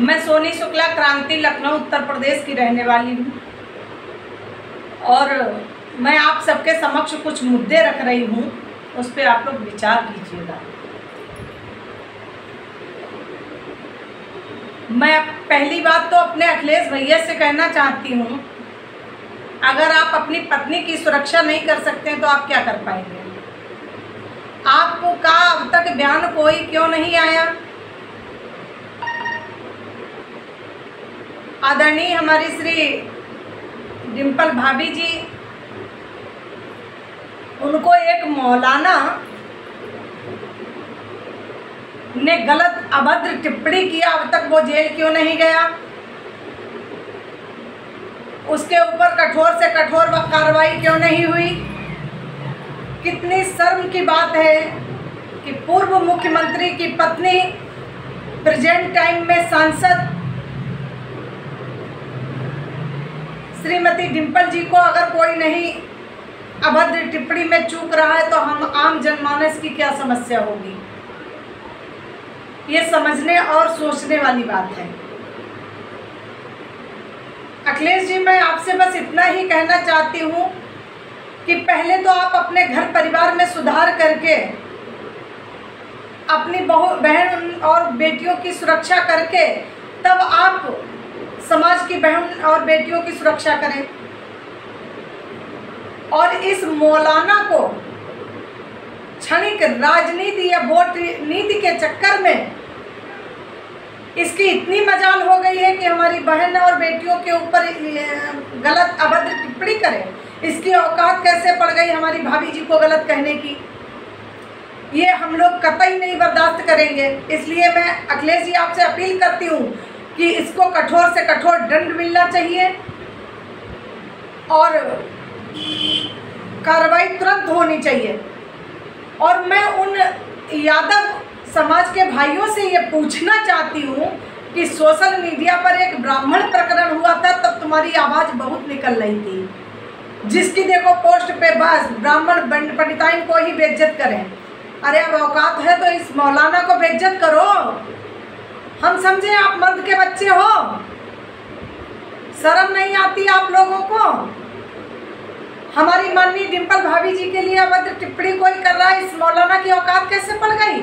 मैं सोनी शुक्ला क्रांति लखनऊ उत्तर प्रदेश की रहने वाली हूँ और मैं आप सबके समक्ष कुछ मुद्दे रख रही हूँ, उस पर आप लोग विचार कीजिएगा। मैं पहली बात तो अपने अखिलेश भैया से कहना चाहती हूँ, अगर आप अपनी पत्नी की सुरक्षा नहीं कर सकते हैं तो आप क्या कर पाएंगे। आपको का अब तक बयान कोई क्यों नहीं आया। आदरणीय हमारी श्री डिम्पल भाभी जी, उनको एक मौलाना ने गलत अभद्र टिप्पणी किया, अब तक वो जेल क्यों नहीं गया। उसके ऊपर कठोर से कठोर कार्रवाई क्यों नहीं हुई। कितनी शर्म की बात है कि पूर्व मुख्यमंत्री की पत्नी प्रेजेंट टाइम में सांसद श्रीमती डिम्पल जी को अगर कोई नहीं अभद्र टिप्पणी में चूक रहा है तो हम आम जनमानस की क्या समस्या होगी। ये समझने और सोचने वाली बात है। अखिलेश जी, मैं आपसे बस इतना ही कहना चाहती हूँ कि पहले तो आप अपने घर परिवार में सुधार करके अपनी बहन और बेटियों की सुरक्षा करके तब आप समाज की बहन और बेटियों की सुरक्षा करें। और इस मौलाना को क्षणिक राजनीति या वोट नीति के चक्कर में इसकी इतनी मजाल हो गई है कि हमारी बहन और बेटियों के ऊपर गलत अभद्र टिप्पणी करे। इसकी औकात कैसे पड़ गई हमारी भाभी जी को गलत कहने की। ये हम लोग कतई नहीं बर्दाश्त करेंगे। इसलिए मैं अखिलेश जी आपसे अपील करती हूँ कि इसको कठोर से कठोर दंड मिलना चाहिए और कार्रवाई तुरंत होनी चाहिए। और मैं उन यादव समाज के भाइयों से ये पूछना चाहती हूँ कि सोशल मीडिया पर एक ब्राह्मण प्रकरण हुआ था, तब तुम्हारी आवाज़ बहुत निकल रही थी। जिसकी देखो पोस्ट पे बस ब्राह्मण पंडिताइन को ही बेइज्जत करें। अरे अब औकात है तो इस मौलाना को बेइज्जत करो। हम समझे आप मर्द के बच्चे हो, शर्म नहीं आती आप लोगों को। हमारी माननीय डिम्पल भाभी जी के लिए अभद्र टिप्पणी कोई कर रहा है, इस मौलाना की औकात कैसे पड़ गई।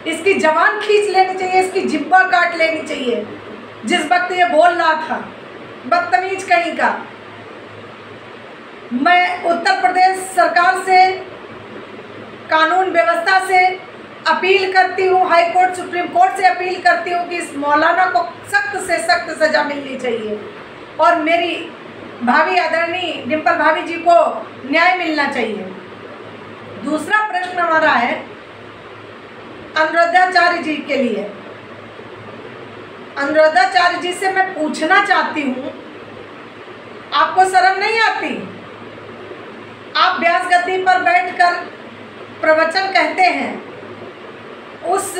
इसकी जबान खींच लेनी चाहिए, इसकी जिब्बा काट लेनी चाहिए। जिस वक्त ये बोल रहा था, बदतमीज कहीं का। मैं उत्तर प्रदेश सरकार से, कानून व्यवस्था से अपील करती हूँ, हाई कोर्ट सुप्रीम कोर्ट से अपील करती हूँ कि इस मौलाना को सख्त से सख्त सजा मिलनी चाहिए और मेरी भाभी आदरणीय डिम्पल भाभी जी को न्याय मिलना चाहिए। दूसरा प्रश्न हमारा है अनुराधाचार्य जी के लिए। अनुराधाचार्य जी से मैं पूछना चाहती हूँ, आपको शर्म नहीं आती। आप व्यास गद्दी पर बैठकर प्रवचन कहते हैं, उस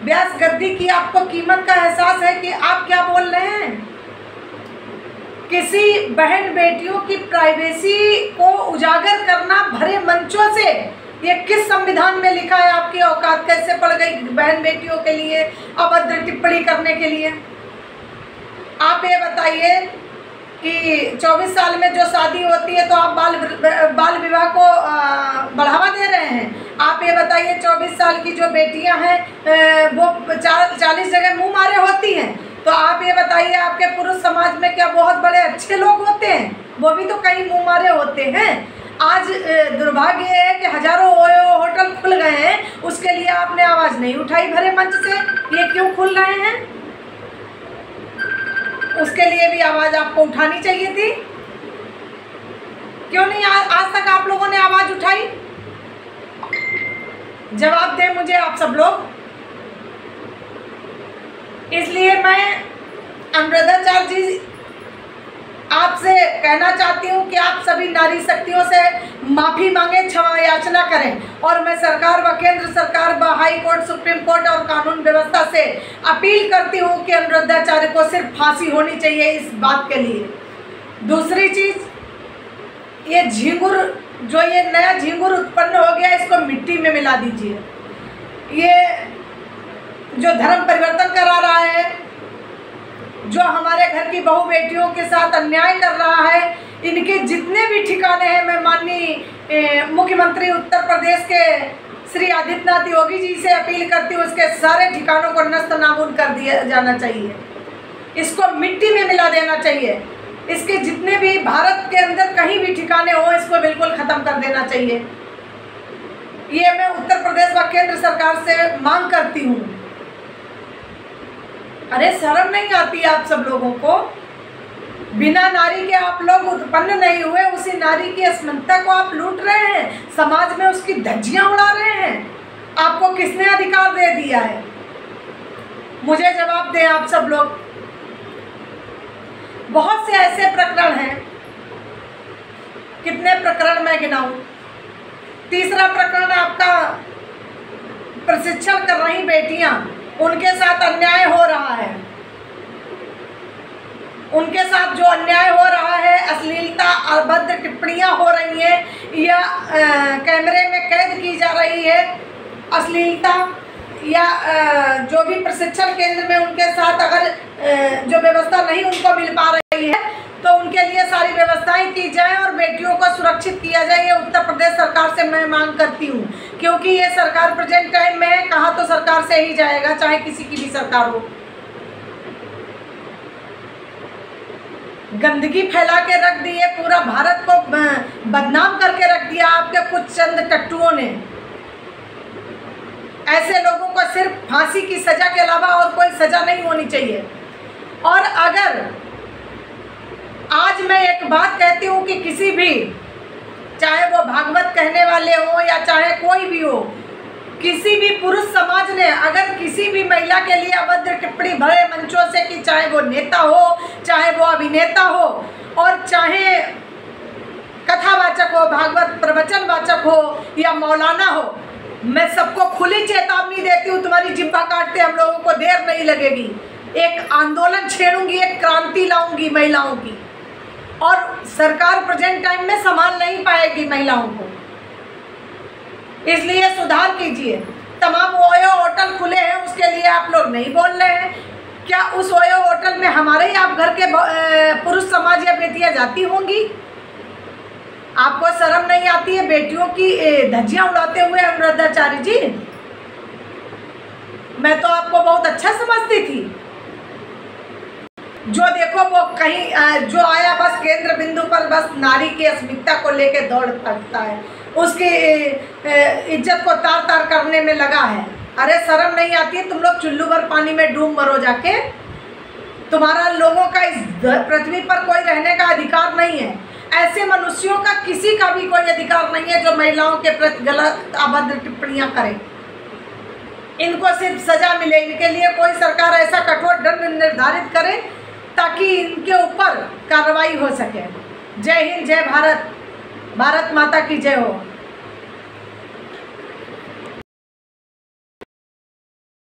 व्यास गद्दी की आपको कीमत का एहसास है कि आप क्या बोल रहे हैं। किसी बहन बेटियों की प्राइवेसी को उजागर करना भरे मंचों से, ये किस संविधान में लिखा है। आपकी औकात कैसे पड़ गई बहन बेटियों के लिए अभद्र टिप्पणी करने के लिए। आप ये बताइए कि 24 साल में जो शादी होती है तो आप बाल विवाह को बढ़ावा दे रहे हैं। आप ये बताइए 24 साल की जो बेटियां हैं वो 40 जगह मुंह मारे होती हैं। तो आप ये बताइए आपके पुरुष समाज में क्या बहुत बड़े अच्छे लोग होते हैं, वो भी तो कई मुंह मारे होते हैं। आज दुर्भाग्य है कि हजारों ओयो होटल खुल गए हैं, उसके लिए आपने आवाज़ नहीं उठाई भरे मंच से। ये क्यों खुल रहे हैं, उसके लिए भी आवाज़ आपको उठानी चाहिए थी। क्यों नहीं आज तक आप लोगों ने आवाज़ उठाई। जवाब दें मुझे आप सब लोग। इसलिए मैं अनुराधाचार्य जी आपसे कहना चाहती हूँ कि आप सभी नारी शक्तियों से माफ़ी मांगे, क्षमा याचना करें। और मैं सरकार व केंद्र सरकार व हाई कोर्ट सुप्रीम कोर्ट और कानून व्यवस्था से अपील करती हूँ कि अनुराधाचार्य को सिर्फ फांसी होनी चाहिए इस बात के लिए। दूसरी चीज़, ये झींगुर जो ये नया झींगुर उत्पन्न हो गया, इसको मिट्टी में मिला दीजिए। ये जो धर्म परिवर्तन करा रहा है, जो हमारे घर की बहू बेटियों के साथ अन्याय कर रहा है, इनके जितने भी ठिकाने हैं, मैं माननीय मुख्यमंत्री उत्तर प्रदेश के श्री आदित्यनाथ योगी जी से अपील करती हूँ, उसके सारे ठिकानों को नस्त नाबूद कर दिया जाना चाहिए, इसको मिट्टी में मिला देना चाहिए। इसके जितने भी भारत के अंदर कहीं भी ठिकाने हो, इसको बिल्कुल ख़त्म कर देना चाहिए। ये मैं उत्तर प्रदेश व केंद्र सरकार से मांग करती हूँ। अरे शर्म नहीं आती आप सब लोगों को? बिना नारी के आप लोग उत्पन्न नहीं हुए, उसी नारी की अस्मिता को आप लूट रहे हैं, समाज में उसकी धज्जियां उड़ा रहे हैं। आपको किसने अधिकार दे दिया है? मुझे जवाब दें आप सब लोग। बहुत से ऐसे प्रकरण हैं, कितने प्रकरण मैं गिनाऊं। तीसरा प्रकरण आपका प्रशिक्षण कर रही बेटियां, उनके साथ अन्याय हो रहा है। उनके साथ जो अन्याय हो रहा है, अश्लीलता, अभद्र टिप्पणियां हो रही हैं या कैमरे में कैद की जा रही है अश्लीलता, या जो भी प्रशिक्षण केंद्र में उनके साथ अगर जो व्यवस्था नहीं उनको मिल पा रही है, तो उनके लिए सारी व्यवस्थाएं की जाए और बेटियों को सुरक्षित किया जाए। ये उत्तर प्रदेश सरकार से मैं मांग करती हूँ, क्योंकि ये सरकार प्रेजेंट टाइम में कहा तो सरकार से ही जाएगा, चाहे किसी की भी सरकार हो। गंदगी फैला के रख दी है, पूरा भारत को बदनाम करके रख दिया आपके कुछ चंद टट्टुओं ने। ऐसे लोगों को सिर्फ फांसी की सजा के अलावा और कोई सजा नहीं होनी चाहिए। और अगर आज मैं एक बात कहती हूँ कि किसी भी, चाहे वो भागवत कहने वाले हो या चाहे कोई भी हो, किसी भी पुरुष समाज ने अगर किसी भी महिला के लिए अभद्र टिप्पणी भरे मंचों से की, चाहे वो नेता हो, चाहे वो अभिनेता हो, और चाहे कथावाचक हो, भागवत प्रवचनवाचक हो या मौलाना हो, मैं सबको खुली चेतावनी देती हूँ, तुम्हारी जिब्बा काटते हम लोगों को देर नहीं लगेगी। एक आंदोलन छेड़ूंगी, एक क्रांति लाऊंगी महिलाओं की, और सरकार प्रेजेंट टाइम में संभाल नहीं पाएगी महिलाओं को। इसलिए सुधार कीजिए। तमाम ओयो होटल खुले हैं, उसके लिए आप लोग नहीं बोल रहे हैं। क्या उस ओयो होटल में हमारे ही आप घर के पुरुष समाज या बेटियां जाती होंगी? आपको शर्म नहीं आती है बेटियों की धज्जियां उड़ाते हुए? अनुराधाचार्य जी, मैं तो आपको बहुत अच्छा समझती थी। जो देखो वो कहीं जो आया बस केंद्र बिंदु पर बस नारी की अस्मिता को लेकर दौड़ पड़ता है, उसकी इज्जत को तार तार करने में लगा है। अरे शर्म नहीं आती है? तुम लोग चुल्लू भर पानी में डूब मरो जाके। तुम्हारा लोगों का इस पृथ्वी पर कोई रहने का अधिकार नहीं है। ऐसे मनुष्यों का किसी का भी कोई अधिकार नहीं है जो महिलाओं के प्रति गलत अभद्र टिप्पणियां करें। इनको सिर्फ सजा मिले, इनके लिए कोई सरकार ऐसा कठोर दंड निर्धारित करे ताकि इनके ऊपर कार्रवाई हो सके। जय हिंद, जय भारत, भारत माता की जय हो।